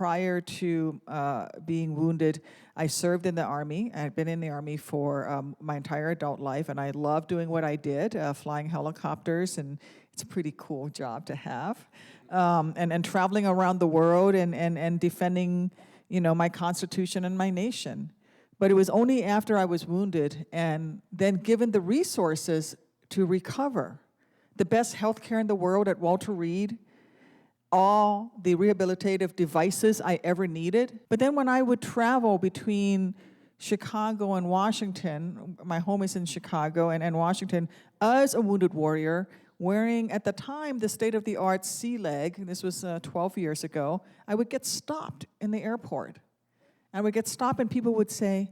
prior to being wounded, I served in the Army. I had been in the Army for my entire adult life, and I loved doing what I did, flying helicopters, and it's a pretty cool job to have. And traveling around the world and defending, my Constitution and my nation. But it was only after I was wounded and then given the resources to recover, the best healthcare in the world at Walter Reed, all the rehabilitative devices I ever needed. But then when I would travel between Chicago and Washington, my home is in Chicago and Washington, as a wounded warrior, wearing at the time the state-of-the-art sea leg, this was 12 years ago, I would get stopped in the airport. I would get stopped and people would say,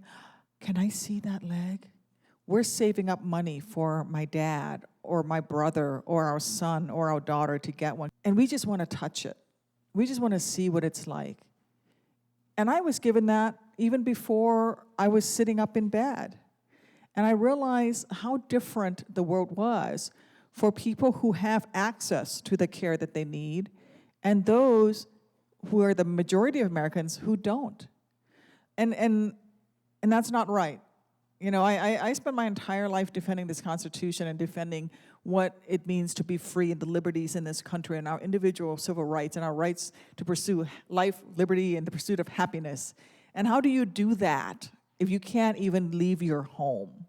"Can I see that leg? We're saving up money for my dad or my brother or our son or our daughter to get one. And we just want to touch it. We just want to see what it's like." And I was given that even before I was sitting up in bed. And I realized how different the world was for people who have access to the care that they need and those who are the majority of Americans who don't. And that's not right. I spent my entire life defending this Constitution and defending what it means to be free and the liberties in this country and our individual civil rights and our rights to pursue life, liberty, and the pursuit of happiness. And how do you do that if you can't even leave your home?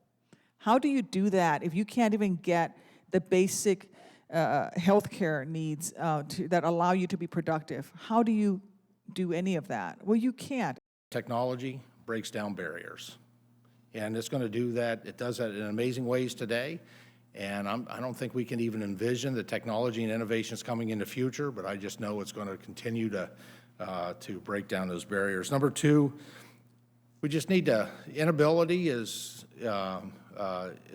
How do you do that if you can't even get the basic healthcare needs that allow you to be productive? How do you do any of that? Well, you can't. Technology breaks down barriers, and it's going to do that. It does that in amazing ways today, and I don't think we can even envision the technology and innovations coming in the future, but I just know it's going to continue to break down those barriers. Number two, we just need to, inability is a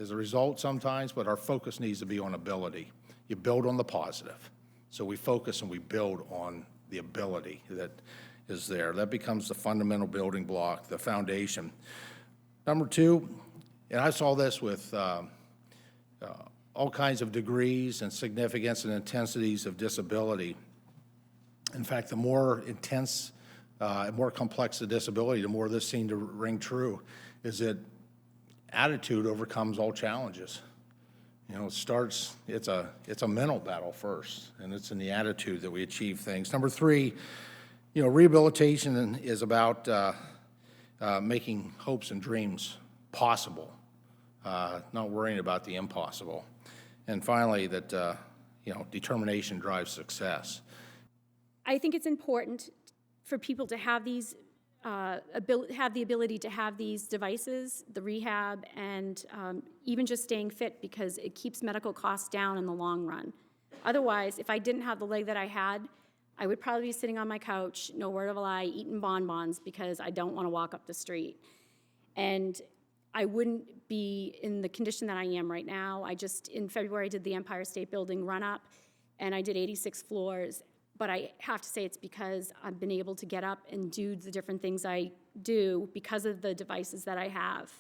result sometimes, but our focus needs to be on ability. You build on the positive. So we focus and we build on the ability that is there. That becomes the fundamental building block, the foundation. Number two, and I saw this with all kinds of degrees and significance and intensities of disability. In fact, the more intense and more complex the disability, the more this seemed to ring true, is that attitude overcomes all challenges. It's a mental battle first, and it's in the attitude that we achieve things. Number three, rehabilitation is about making hopes and dreams possible, not worrying about the impossible. And finally, that determination drives success. I think it's important for people to have these have the ability to have these devices, the rehab, and even just staying fit, because it keeps medical costs down in the long run. Otherwise, if I didn't have the leg that I had, I would probably be sitting on my couch, no word of a lie, eating bonbons because I don't want to walk up the street. And I wouldn't be in the condition that I am right now. In February, did the Empire State Building run-up, and I did 86 floors. But I have to say it's because I've been able to get up and do the different things I do because of the devices that I have.